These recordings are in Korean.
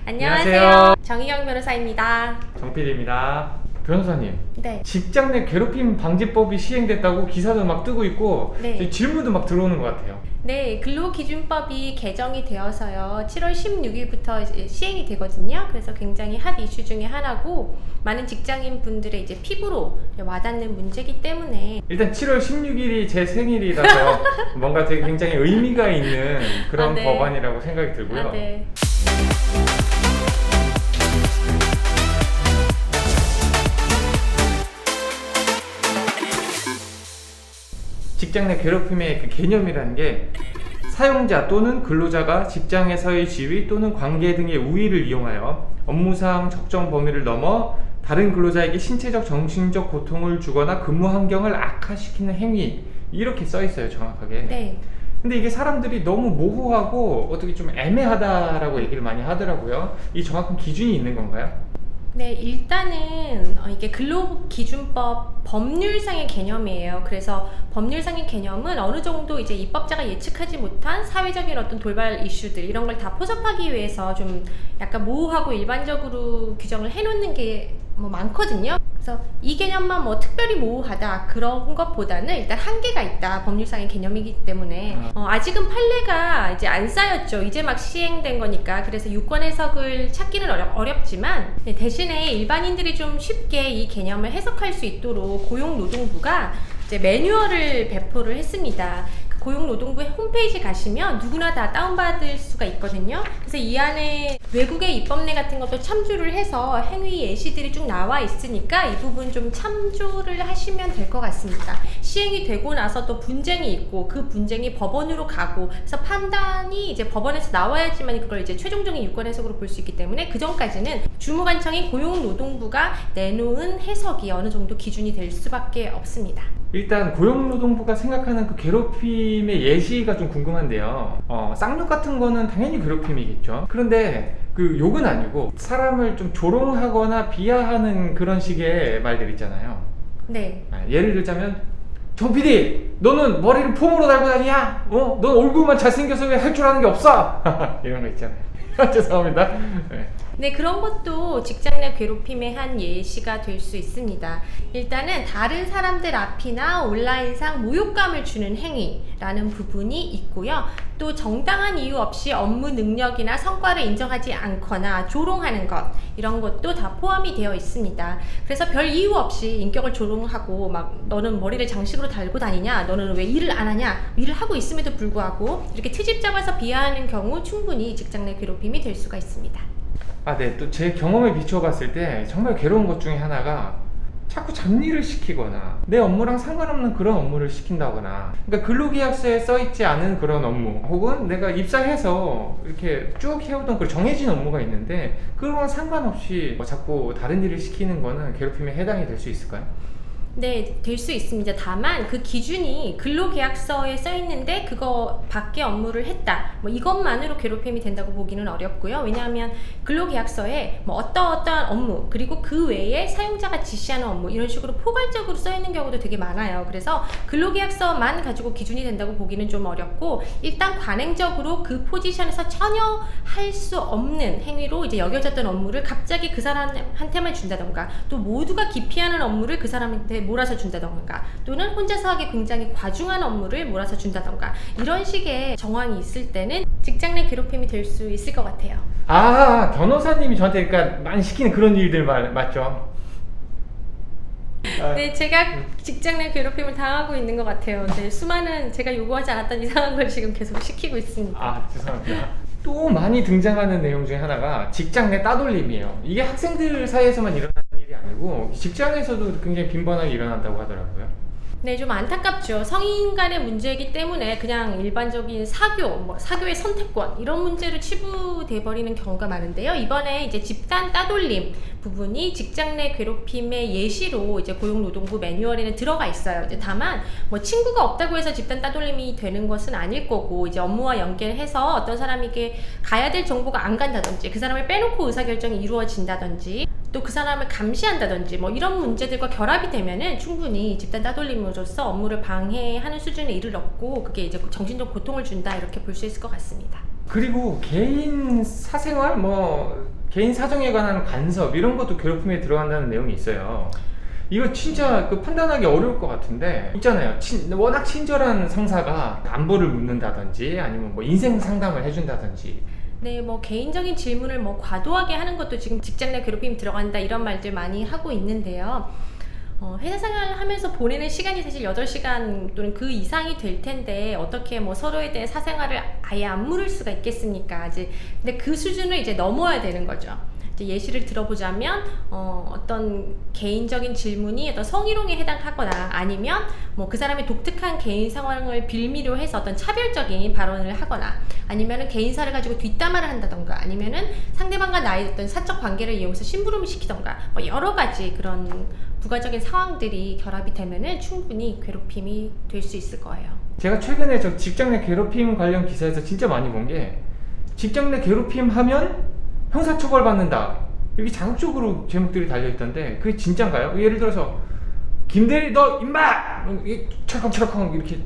안녕하세요. 정희경 변호사입니다. 정필입니다. 변호사님, 네. 직장 내 괴롭힘 방지법이 시행됐다고 기사도 막 뜨고 있고 네. 질문도 막 들어오는 것 같아요. 네, 근로기준법이 개정이 되어서요. 7월 16일부터 이제 시행이 되거든요. 그래서 굉장히 핫 이슈 중에 하나고 많은 직장인 분들의 이제 피부로 와닿는 문제이기 때문에 일단 7월 16일이 제 생일이라서 뭔가 되게 굉장히 의미가 있는 그런 네. 법안이라고 생각이 들고요. 네. 직장 내 괴롭힘의 그 개념이라는 게 사용자 또는 근로자가 직장에서의 지위 또는 관계 등의 우위를 이용하여 업무상 적정 범위를 넘어 다른 근로자에게 신체적, 정신적 고통을 주거나 근무 환경을 악화시키는 행위, 이렇게 써 있어요, 정확하게. 네. 근데 이게 사람들이 너무 모호하고 어떻게 좀 애매하다라고 얘기를 많이 하더라고요. 이 정확한 기준이 있는 건가요? 네, 일단은 이게 근로기준법 법률상의 개념이에요. 그래서 법률상의 개념은 어느 정도 이제 입법자가 예측하지 못한 사회적인 어떤 돌발 이슈들 이런 걸 다 포섭하기 위해서 좀 약간 모호하고 일반적으로 규정을 해놓는 게 뭐 많거든요. 그래서 이 개념만 뭐 특별히 모호하다 그런 것보다는 일단 한계가 있다, 법률상의 개념이기 때문에 아직은 판례가 이제 안 쌓였죠. 이제 막 시행된 거니까. 그래서 유권 해석을 찾기는 어렵지만 대신에 일반인들이 좀 쉽게 이 개념을 해석할 수 있도록 고용노동부가 이제 매뉴얼을 배포를 했습니다. 고용노동부 홈페이지 가시면 누구나 다 다운받을 수가 있거든요. 그래서 이 안에 외국의 입법례 같은 것도 참조를 해서 행위 예시들이 쭉 나와 있으니까 이 부분 좀 참조를 하시면 될 것 같습니다. 시행이 되고 나서 또 분쟁이 있고 그 분쟁이 법원으로 가고 그래서 판단이 이제 법원에서 나와야지만 그걸 이제 최종적인 유권 해석으로 볼 수 있기 때문에 그 전까지는 주무관청인 고용노동부가 내놓은 해석이 어느 정도 기준이 될 수밖에 없습니다. 일단 고용노동부가 생각하는 그 괴롭힘의 예시가 좀 궁금한데요. 쌍욕 같은 거는 당연히 괴롭힘이겠죠. 그런데 그 욕은 아니고 사람을 좀 조롱하거나 비하하는 그런 식의 말들 있잖아요. 네. 예를 들자면 정 PD, 너는 머리를 폼으로 달고 다니냐? 넌 얼굴만 잘생겨서 왜 할 줄 아는 게 없어? 이런 거 있잖아요. 죄송합니다. 네. 네, 그런 것도 직장 내 괴롭힘의 한 예시가 될 수 있습니다. 일단은 다른 사람들 앞이나 온라인상 모욕감을 주는 행위라는 부분이 있고요. 또 정당한 이유 없이 업무 능력이나 성과를 인정하지 않거나 조롱하는 것, 이런 것도 다 포함이 되어 있습니다. 그래서 별 이유 없이 인격을 조롱하고 막 너는 머리를 장식으로 달고 다니냐, 너는 왜 일을 안 하냐, 일을 하고 있음에도 불구하고 이렇게 트집 잡아서 비하하는 경우 충분히 직장 내 괴롭힘이 될 수가 있습니다. 네. 또 제 경험에 비춰봤을 때 정말 괴로운 것 중에 하나가 자꾸 잡일을 시키거나 내 업무랑 상관없는 그런 업무를 시킨다거나, 그러니까 근로계약서에 써있지 않은 그런 업무, 혹은 내가 입사해서 이렇게 쭉 해오던 그 정해진 업무가 있는데 그거랑 상관없이 자꾸 다른 일을 시키는 거는 괴롭힘에 해당이 될 수 있을까요? 네, 될 수 있습니다. 다만 그 기준이 근로계약서에 써 있는데 그거 밖의 업무를 했다, 뭐 이것만으로 괴롭힘이 된다고 보기는 어렵고요. 왜냐하면 근로계약서에 뭐 어떠한 업무, 그리고 그 외에 사용자가 지시하는 업무, 이런 식으로 포괄적으로 써 있는 경우도 되게 많아요. 그래서 근로계약서만 가지고 기준이 된다고 보기는 좀 어렵고, 일단 관행적으로 그 포지션에서 전혀 할 수 없는 행위로 이제 여겨졌던 업무를 갑자기 그 사람한테만 준다던가, 또 모두가 기피하는 업무를 그 사람한테 몰아서 준다던가, 또는 혼자서 하기 굉장히 과중한 업무를 몰아서 준다던가, 이런 식의 정황이 있을 때는 직장 내 괴롭힘이 될 수 있을 것 같아요. 변호사님이 저한테 그러니까 많이 시키는 그런 일들 맞죠? 네, 제가 직장 내 괴롭힘을 당하고 있는 것 같아요. 네, 수많은 제가 요구하지 않았던 이상한 걸 지금 계속 시키고 있습니다. 죄송합니다. 또 많이 등장하는 내용 중에 하나가 직장 내 따돌림이에요. 이게 학생들 사이에서만 일어나는 일이 아니고 직장에서도 굉장히 빈번하게 일어난다고 하더라고요. 네, 좀 안타깝죠. 성인 간의 문제이기 때문에 그냥 일반적인 사교, 사교의 선택권, 이런 문제로 치부돼 버리는 경우가 많은데요. 이번에 이제 집단 따돌림 부분이 직장 내 괴롭힘의 예시로 이제 고용노동부 매뉴얼에는 들어가 있어요. 이제 다만 뭐 친구가 없다고 해서 집단 따돌림이 되는 것은 아닐 거고, 이제 업무와 연계해서 어떤 사람에게 가야 될 정보가 안 간다든지, 그 사람을 빼놓고 의사결정이 이루어진다든지, 또 그 사람을 감시한다든지, 뭐 이런 문제들과 결합이 되면은 충분히 집단 따돌림으로써 업무를 방해하는 수준에 이르렀고, 그게 이제 정신적 고통을 준다, 이렇게 볼 수 있을 것 같습니다. 그리고 개인 사생활, 뭐 개인 사정에 관한 간섭 이런 것도 괴롭힘에 들어간다는 내용이 있어요. 이거 진짜 그 판단하기 어려울 것 같은데 있잖아요. 워낙 친절한 상사가 안부를 묻는다든지 아니면 뭐 인생 상담을 해준다든지. 네, 뭐 개인적인 질문을 뭐 과도하게 하는 것도 지금 직장 내 괴롭힘 들어간다 이런 말들 많이 하고 있는데요. 회사 생활을 하면서 보내는 시간이 사실 8시간 또는 그 이상이 될 텐데 어떻게 뭐 서로에 대해 사생활을 아예 안 물을 수가 있겠습니까? 이제 근데 그 수준을 이제 넘어야 되는 거죠. 이제 예시를 들어보자면 어떤 개인적인 질문이 어떤 성희롱에 해당하거나 아니면 뭐 그 사람의 독특한 개인 상황을 빌미로 해서 어떤 차별적인 발언을 하거나 아니면은 개인사를 가지고 뒷담화를 한다던가 아니면은 상대방과 나의 어떤 사적 관계를 이용해서 심부름을 시키던가 뭐 여러 가지 그런 부가적인 상황들이 결합이 되면은 충분히 괴롭힘이 될 수 있을 거예요. 제가 최근에 저 직장 내 괴롭힘 관련 기사에서 진짜 많이 본 게 직장 내 괴롭힘 하면 형사처벌 받는다 이렇게 자극적으로 제목들이 달려있던데 그게 진짠가요? 예를 들어서 김대리 너 임마! 철컹철컹 이렇게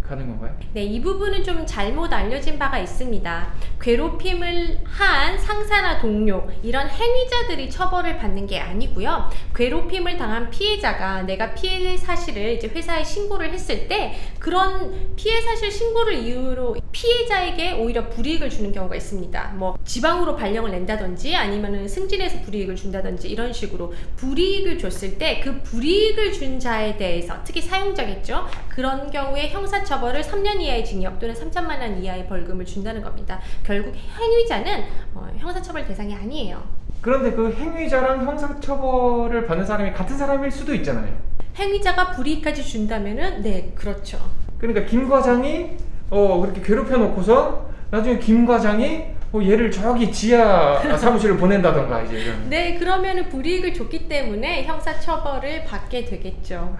가는 건가요? 네, 이 부분은 좀 잘못 알려진 바가 있습니다. 괴롭힘을 한 상사나 동료 이런 행위자들이 처벌을 받는 게 아니고요. 괴롭힘을 당한 피해자가 내가 피해 사실을 이제 회사에 신고를 했을 때 그런 피해 사실 신고를 이유로 피해자에게 오히려 불이익을 주는 경우가 있습니다. 뭐 지방으로 발령을 낸다든지 아니면은 승진해서 불이익을 준다든지 이런 식으로 불이익을 줬을 때 그 불이익을 준 자에 대해서 특히 사용자겠죠. 그런 경우에 형사처벌을 3년 이하의 징역 또는 3천만 원 이하의 벌금을 준다는 겁니다. 결국 행위자는 형사처벌 대상이 아니에요. 그런데 그 행위자랑 형사처벌을 받는 사람이 같은 사람일 수도 있잖아요. 행위자가 불이익까지 준다면은 네, 그렇죠. 그러니까 김 과장이 그렇게 괴롭혀 놓고서 나중에 김 과장이 얘를 저기 지하 사무실을 보낸다던가 이제 이런. 네, 그러면은 불이익을 줬기 때문에 형사처벌을 받게 되겠죠.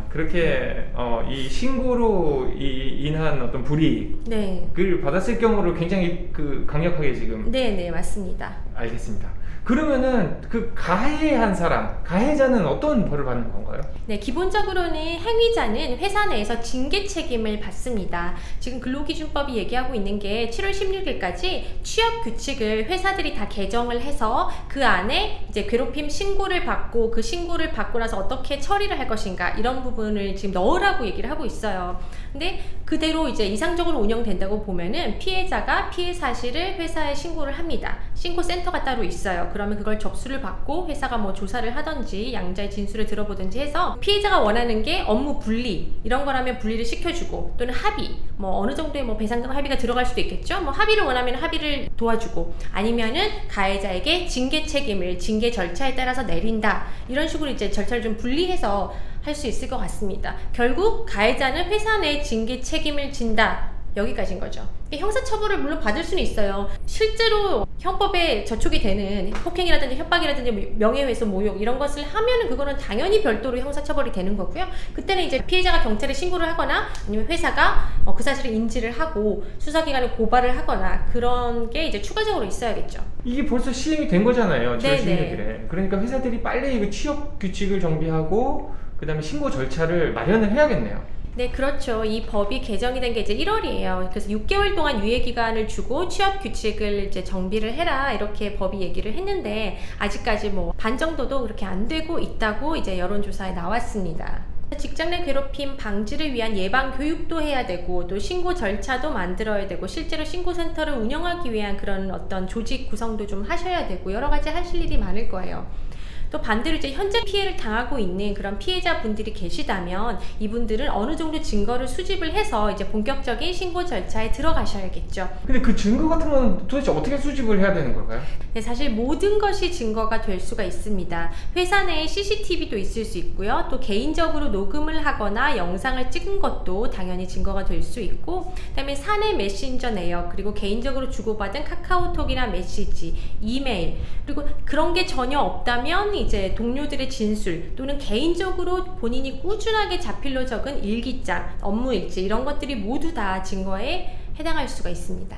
그렇게 이 신고로 인한 어떤 불이익을 네. 받았을 경우를 굉장히 강력하게 지금. 네, 맞습니다. 알겠습니다. 그러면은 그 가해한 사람, 가해자는 어떤 벌을 받는 건가요? 네, 기본적으로는 행위자는 회사 내에서 징계 책임을 받습니다. 지금 근로기준법이 얘기하고 있는 게 7월 16일까지 취업 규칙을 회사들이 다 개정을 해서 그 안에 이제 괴롭힘 신고를 받고 그 신고를 받고 나서 어떻게 처리를 할 것인가 이런 부분을 지금 넣으라고 얘기를 하고 있어요. 근데 그대로 이제 이상적으로 운영된다고 보면은 피해자가 피해 사실을 회사에 신고를 합니다. 신고센터가 따로 있어요. 그러면 그걸 접수를 받고 회사가 뭐 조사를 하던지 양자의 진술을 들어보든지 해서 피해자가 원하는 게 업무 분리 이런 거라면 분리를 시켜주고 또는 합의 뭐 어느 정도의 뭐 배상금 합의가 들어갈 수도 있겠죠. 뭐 합의를 원하면 합의를 도와주고 아니면은 가해자에게 징계 책임을 징계 절차에 따라서 내린다 이런 식으로 이제 절차를 좀 분리해서 할 수 있을 것 같습니다. 결국 가해자는 회사 내 징계 책임을 진다. 여기까지인 거죠. 형사처벌을 물론 받을 수는 있어요. 실제로 형법에 저촉이 되는 폭행이라든지 협박이라든지 명예훼손, 모욕 이런 것을 하면은 그거는 당연히 별도로 형사처벌이 되는 거고요. 그때는 이제 피해자가 경찰에 신고를 하거나 아니면 회사가 그 사실을 인지를 하고 수사기관에 고발을 하거나 그런 게 이제 추가적으로 있어야겠죠. 이게 벌써 시행이 된 거잖아요. 7월 네네. 16일에. 그러니까 회사들이 빨리 이거 취업 규칙을 정비하고 그 다음에 신고 절차를 마련을 해야겠네요. 네, 그렇죠. 이 법이 개정이 된 게 이제 1월이에요. 그래서 6개월 동안 유예 기간을 주고 취업 규칙을 이제 정비를 해라 이렇게 법이 얘기를 했는데 아직까지 뭐 반 정도도 그렇게 안 되고 있다고 이제 여론조사에 나왔습니다. 직장 내 괴롭힘 방지를 위한 예방 교육도 해야 되고 또 신고 절차도 만들어야 되고 실제로 신고센터를 운영하기 위한 그런 어떤 조직 구성도 좀 하셔야 되고 여러 가지 하실 일이 많을 거예요. 또 반대로 이제 현재 피해를 당하고 있는 그런 피해자분들이 계시다면 이분들은 어느 정도 증거를 수집을 해서 이제 본격적인 신고 절차에 들어가셔야겠죠. 근데 그 증거 같은 건 도대체 어떻게 수집을 해야 되는 걸까요? 네, 사실 모든 것이 증거가 될 수가 있습니다. 회사 내에 CCTV도 있을 수 있고요. 또 개인적으로 녹음을 하거나 영상을 찍은 것도 당연히 증거가 될 수 있고 그다음에 사내 메신저 내역 그리고 개인적으로 주고받은 카카오톡이나 메시지, 이메일 그리고 그런 게 전혀 없다면 이제 동료들의 진술 또는 개인적으로 본인이 꾸준하게 자필로 적은 일기장, 업무 일지 이런 것들이 모두 다 증거에 해당할 수가 있습니다.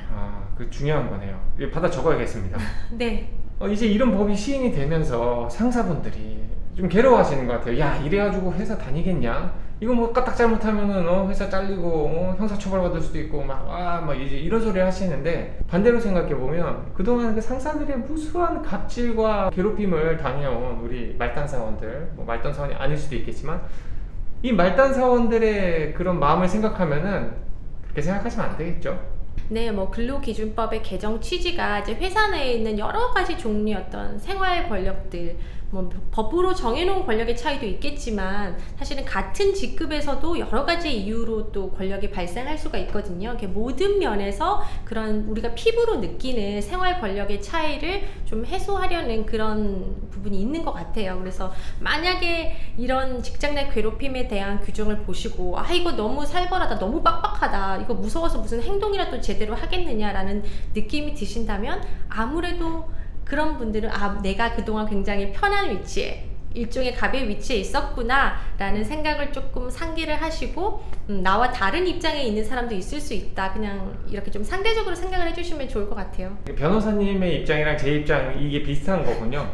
그 중요한 거네요. 이거 받아 적어야겠습니다. 네. 이제 이런 법이 시행이 되면서 상사분들이 좀 괴로워하시는 것 같아요. 야, 이래가지고 회사 다니겠냐? 이거 뭐 까딱 잘못하면은 회사 잘리고 형사처벌 받을 수도 있고 막 이제 이런 소리 하시는데, 반대로 생각해 보면 그동안 그 상사들의 무수한 갑질과 괴롭힘을 당해온 우리 말단 사원들, 뭐 말단 사원이 아닐 수도 있겠지만 이 말단 사원들의 그런 마음을 생각하면은 그렇게 생각하시면 안 되겠죠. 네, 뭐 근로기준법의 개정 취지가 이제 회사 내에 있는 여러 가지 종류의 어떤 생활 권력들, 뭐 법으로 정해놓은 권력의 차이도 있겠지만 사실은 같은 직급에서도 여러 가지 이유로 또 권력이 발생할 수가 있거든요. 이렇게 모든 면에서 그런 우리가 피부로 느끼는 생활 권력의 차이를 좀 해소하려는 그런 부분이 있는 것 같아요. 그래서 만약에 이런 직장 내 괴롭힘에 대한 규정을 보시고 이거 너무 살벌하다, 너무 빡빡하다, 이거 무서워서 무슨 행동이라도 제대로 하겠느냐라는 느낌이 드신다면 아무래도 그런 분들은 내가 그동안 굉장히 편한 위치에, 일종의 갑의 위치에 있었구나 라는 생각을 조금 상기를 하시고 나와 다른 입장에 있는 사람도 있을 수 있다, 그냥 이렇게 좀 상대적으로 생각을 해주시면 좋을 것 같아요. 변호사님의 입장이랑 제 입장 이게 비슷한 거군요.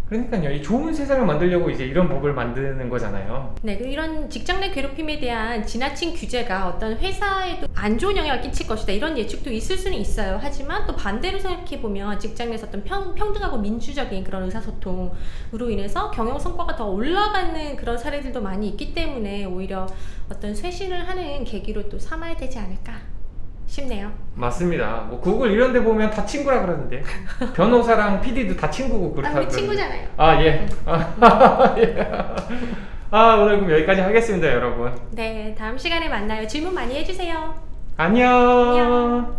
그러니까요, 이 좋은 세상을 만들려고 이제 이런 법을 만드는 거잖아요. 네, 이런 직장 내 괴롭힘에 대한 지나친 규제가 어떤 회사에도 안 좋은 영향을 끼칠 것이다, 이런 예측도 있을 수는 있어요. 하지만 또 반대로 생각해보면 직장 내에서 어떤 평등하고 민주적인 그런 의사소통으로 인해서 경영 성과가 더 올라가는 그런 사례들도 많이 있기 때문에 오히려 어떤 쇄신을 하는 계기로 또 삼아야 되지 않을까 싶네요. 맞습니다. 뭐 구글 이런 데 보면 다 친구라 그러는데 변호사랑 PD도 다 친구고 그렇다고. 우리 친구잖아요. 예. 예. 오늘 그럼 여기까지 하겠습니다, 여러분. 네, 다음 시간에 만나요. 질문 많이 해주세요. 안녕.